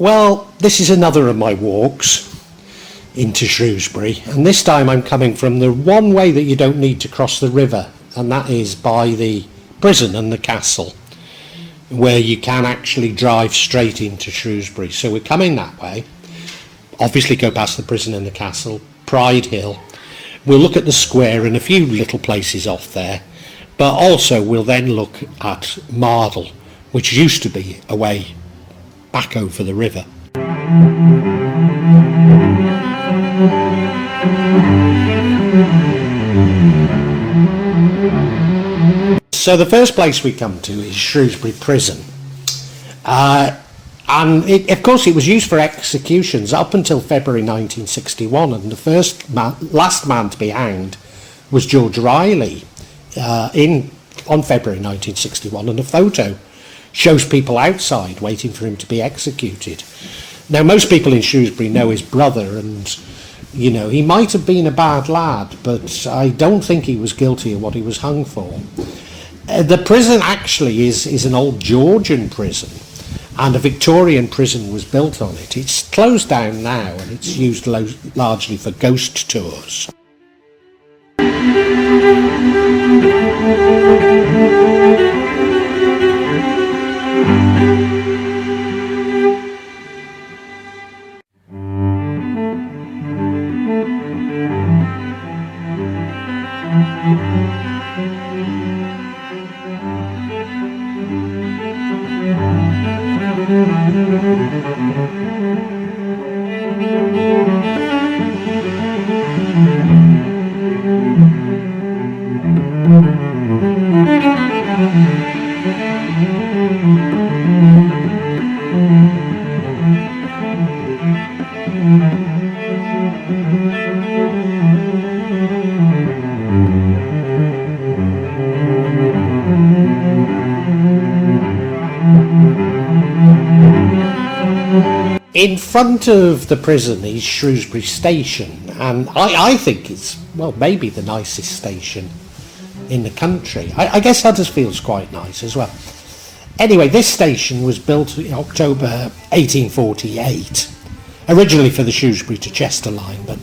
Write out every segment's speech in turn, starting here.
Well, this is another of my walks into Shrewsbury, and this time I'm coming from the one way that you don't need to cross the river, and that is by the prison and the castle, where you can actually drive straight into Shrewsbury. So we're coming that way, obviously go past the prison and the castle, Pride Hill. We'll look at the square and a few little places off there, but also we'll then look at Mardol, which used to be a way back over the river. So the first place we come to is Shrewsbury Prison. And of course it was used for executions up until February 1961, and the last man to be hanged was George Riley on February 1961, and a photo shows people outside waiting for him to be executed. Now most people in Shrewsbury know his brother, and you know, he might have been a bad lad, but I don't think he was guilty of what he was hung for. The prison actually is an old Georgian prison, and a Victorian prison was built on it. It's closed down now, and it's used largely for ghost tours. In front of the prison is Shrewsbury Station, and I think it's, well, maybe the nicest station in the country. I guess Huddersfield's quite nice as well. Anyway, this station was built in October 1848, originally for the Shrewsbury to Chester line, but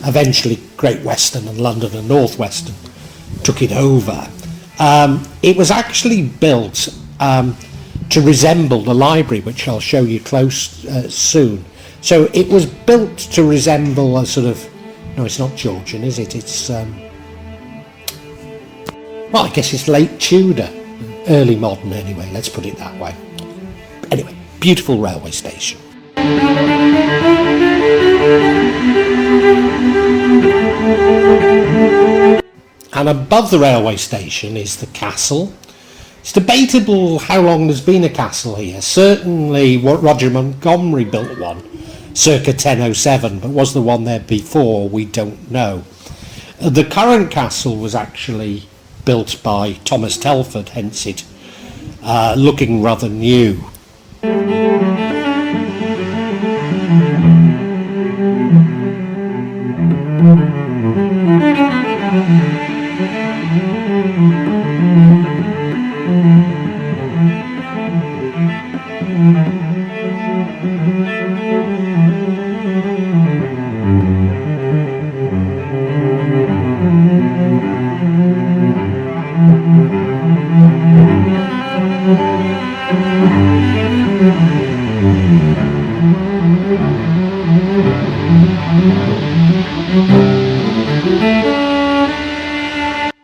eventually Great Western and London and North Western took it over. It was actually built to resemble the library, which I'll show you close soon. So it was built to resemble a sort of, no, it's not Georgian, is it? It's, well, I guess it's late Tudor, early modern anyway, let's put it that way. Anyway, beautiful railway station. And above the railway station is the castle. It's debatable how long there's been a castle here. Certainly Roger Montgomery built one circa 1007, but was the one there before? We don't know. The current castle was actually built by Thomas Telford, hence it looking rather new.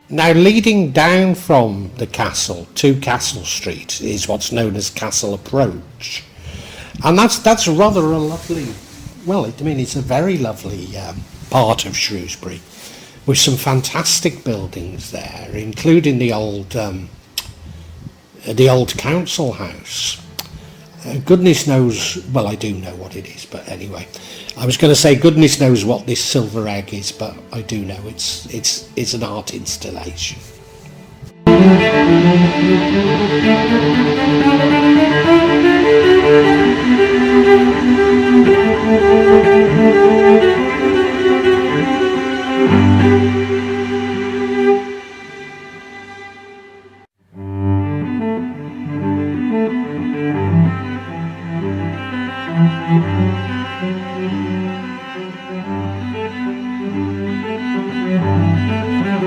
Now, leading down from the castle to Castle Street is what's known as Castle Approach, and that's rather a lovely, well, I mean, it's a very lovely part of Shrewsbury, with some fantastic buildings there, including the old council house. Goodness knows, well, I do know what it is, but anyway, I was going to say goodness knows what this silver egg is, but I do know it's an art installation.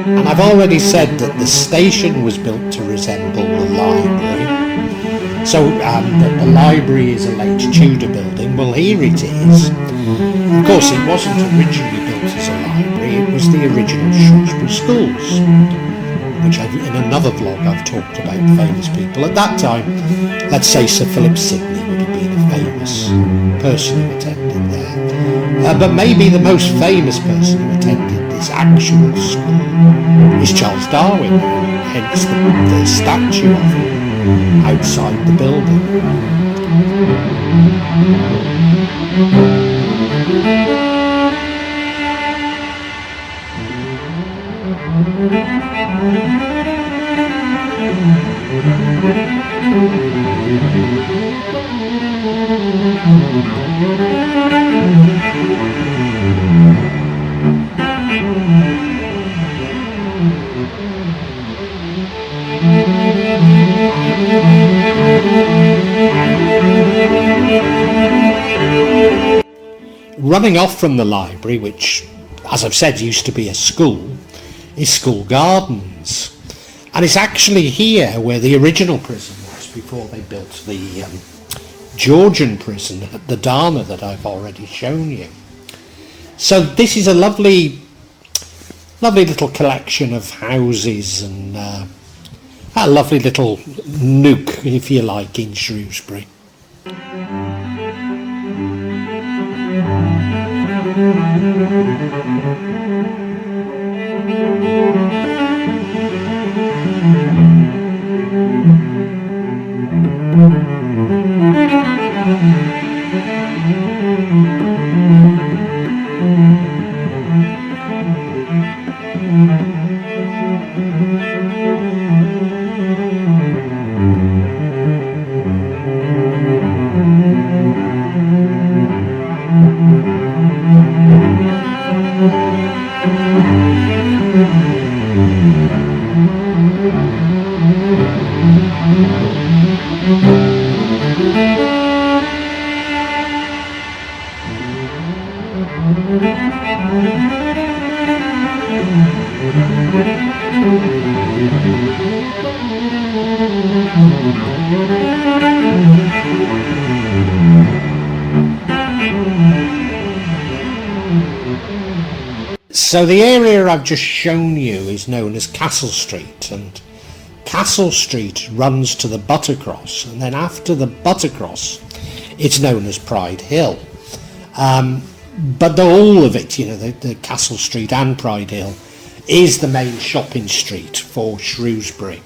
And I've already said that the station was built to resemble the library. So the library is a late Tudor building. Well, here it is. Of course, it wasn't originally built as a library. It was the original Shrewsbury Schools, which in another vlog I've talked about famous people. At that time, let's say Sir Philip Sidney would have been a famous person who attended there. But maybe the most famous person who attended this actual school is Charles Darwin, hence the statue of him outside the building. Running off from the library, which, as I've said, used to be a school, is School Gardens. And it's actually here where the original prison was before they built the Georgian prison at the Dharma that I've already shown you. So this is a lovely little collection of houses and a lovely little nook, if you like, in Shrewsbury. So the area I've just shown you is known as Castle Street, and Castle Street runs to the Buttercross, and then after the Buttercross it's known as Pride Hill. But all of it, the Castle Street and Pride Hill, is the main shopping street for Shrewsbury,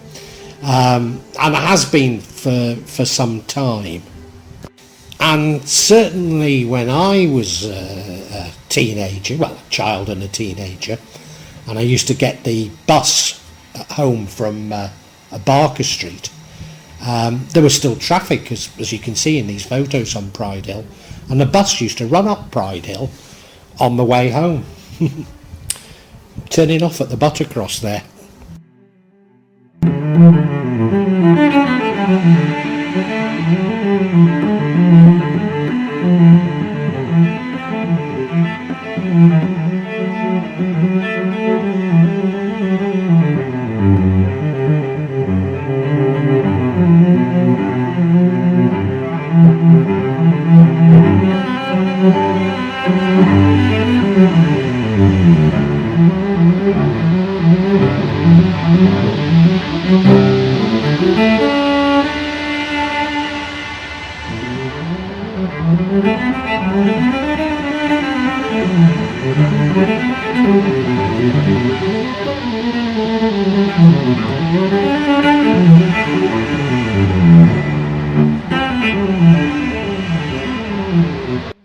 and it has been for some time. And certainly when I was a teenager, well, a child and a teenager, and I used to get the bus home from Barker Street, there was still traffic, as you can see in these photos, on Pride Hill, and the bus used to run up Pride Hill on the way home, turning off at the Buttercross there.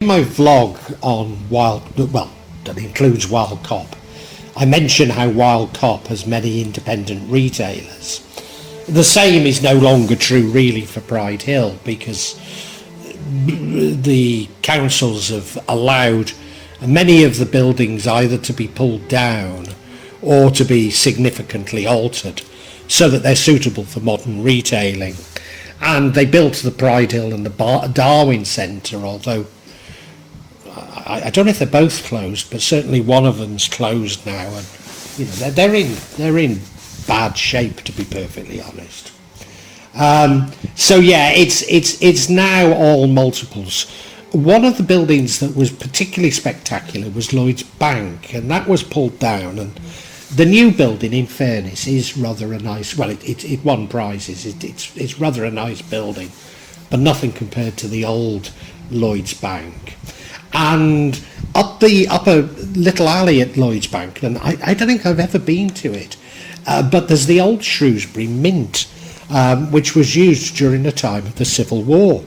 My vlog on that includes Wild Cop, I mention how Wild Cop has many independent retailers. The same is no longer true really for Pride Hill, because the councils have allowed many of the buildings either to be pulled down or to be significantly altered so that they're suitable for modern retailing. And they built the Pride Hill and the Darwin Centre, although I don't know if they're both closed, but certainly one of them's closed now, and You know, they're in bad shape, to be perfectly honest. So yeah, it's now all multiples. One of the buildings that was particularly spectacular was Lloyd's Bank, and that was pulled down. And the new building, in fairness, is rather a nice. Well, it won prizes. It's rather a nice building, but nothing compared to the old Lloyd's Bank. And up a little alley at Lloyd's Bank, and I don't think I've ever been to it, but there's the old Shrewsbury Mint, which was used during the time of the Civil War.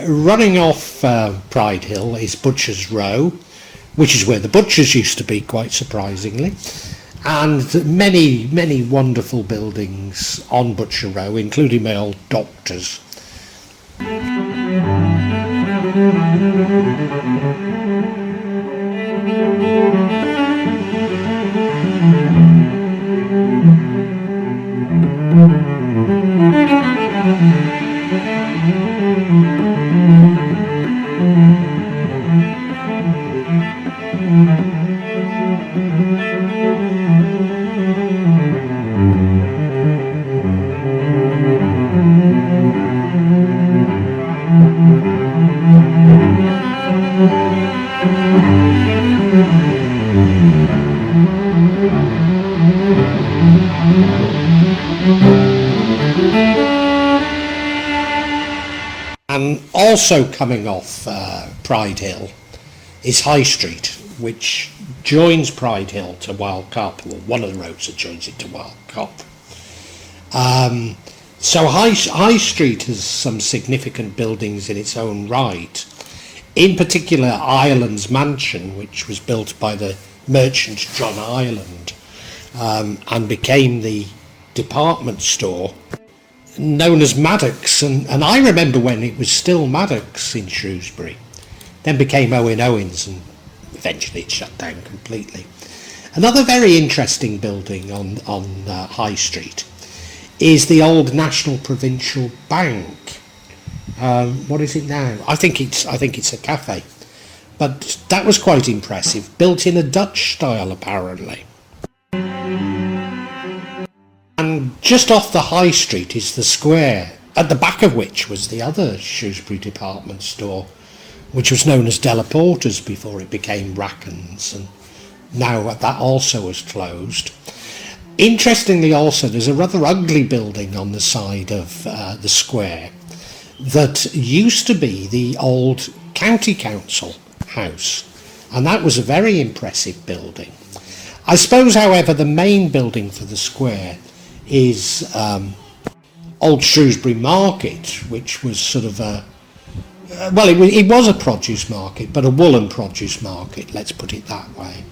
Running off Pride Hill is Butcher's Row, which is where the butchers used to be, quite surprisingly, and many wonderful buildings on Butcher Row, including my old doctor's. And also coming off Pride Hill is High Street, which joins Pride Hill to Wild Cop, or one of the roads that joins it to Wild Cop. So High Street has some significant buildings in its own right. In particular, Ireland's Mansion, which was built by the merchant John Ireland, and became the department store known as Maddox, and I remember when it was still Maddox in Shrewsbury, then became Owen Owens, and eventually it shut down completely. Another very interesting building on High Street is the old National Provincial Bank. What is it now? I think it's a cafe, but that was quite impressive, built in a Dutch style apparently. And just off the High Street is the square, at the back of which was the other Shrewsbury department store, which was known as Della Porta's before it became Racken's, and now that also has closed. Interestingly also, there's a rather ugly building on the side of the square that used to be the old County Council house, and that was a very impressive building. I suppose, however, the main building for the square is Old Shrewsbury Market, which was sort of it was a produce market, but a woolen produce market, let's put it that way.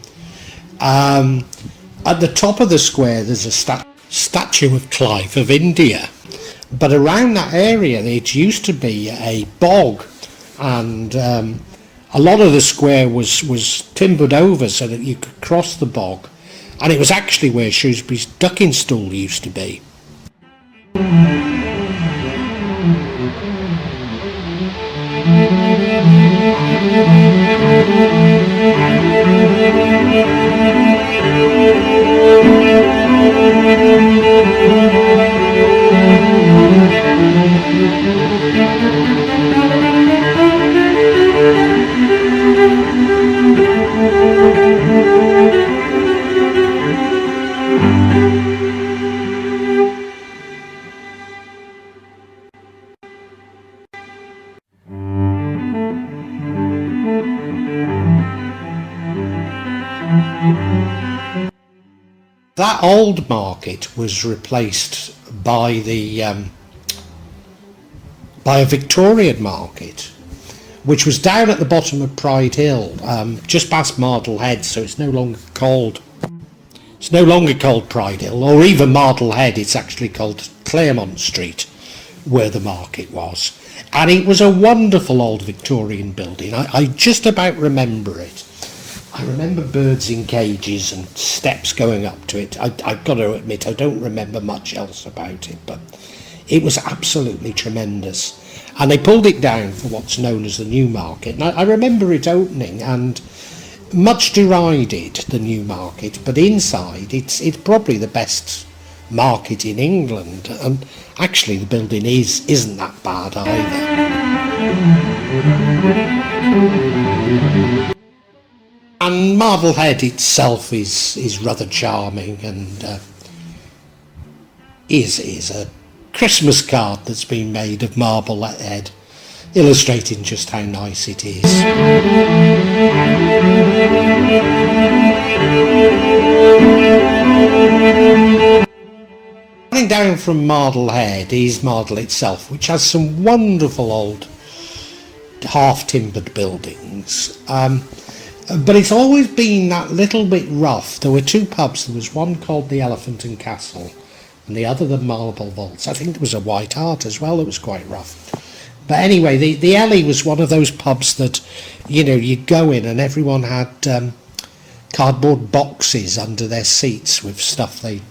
At the top of the square there's a statue of Clive of India, but around that area it used to be a bog, and a lot of the square was timbered over so that you could cross the bog, and it was actually where Shrewsbury's ducking stool used to be. that old market was replaced by by a Victorian market, which was down at the bottom of Pride Hill, just past Mardol Head. So it's no longer called Pride Hill or even Mardol Head. It's actually called Claremont Street, where the market was. And it was a wonderful old Victorian building. I just about remember it. I remember birds in cages and steps going up to it. I've got to admit, I don't remember much else about it, but it was absolutely tremendous. And they pulled it down for what's known as the New Market. And I remember it opening and much derided, the New Market, but inside it's probably the best market in England, and actually the building isn't that bad either. And Mardol Head itself is rather charming, and is a Christmas card that's been made of Mardol Head, illustrating just how nice it is. Running down from Mardol Head is Mardol itself, which has some wonderful old half-timbered buildings. But it's always been that little bit rough. There were two pubs. There was one called the Elephant and Castle, and the other the Marble Vaults. I think there was a White Hart as well that was quite rough. But anyway, the Ellie was one of those pubs that, you know, you'd go in and everyone had cardboard boxes under their seats with stolen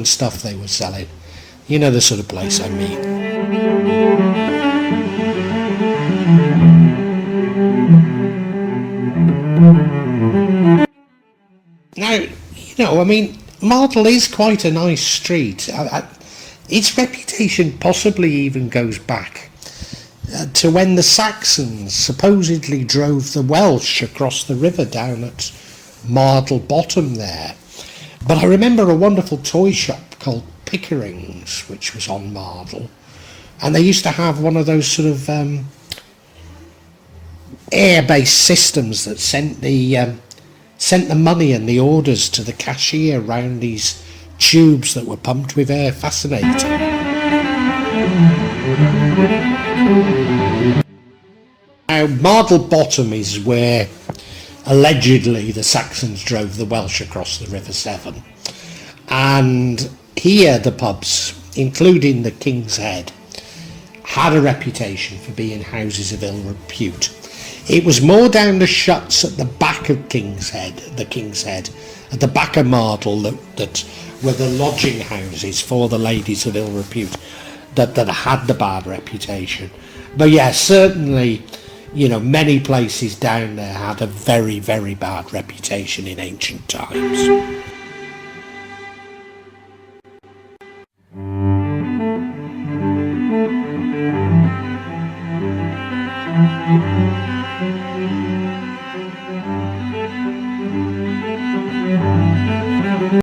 stuff they were selling. You know the sort of place I mean. Now, you know, I mean, Mardol is quite a nice street. Its reputation possibly even goes back to when the Saxons supposedly drove the Welsh across the river down at Mardol Bottom there. But I remember a wonderful toy shop called Pickering's, which was on Mardol, and they used to have one of those sort of air-based systems that sent the money and the orders to the cashier round these tubes that were pumped with air. Fascinating. Now, Mardol Bottom is where allegedly the Saxons drove the Welsh across the River Severn, and here the pubs, including the King's Head, had a reputation for being houses of ill repute. It was more down the shuts at the back of King's Head, at the back of Mardol, that were the lodging houses for the ladies of ill repute that had the bad reputation. But yeah, certainly, you know, many places down there had a very, very bad reputation in ancient times.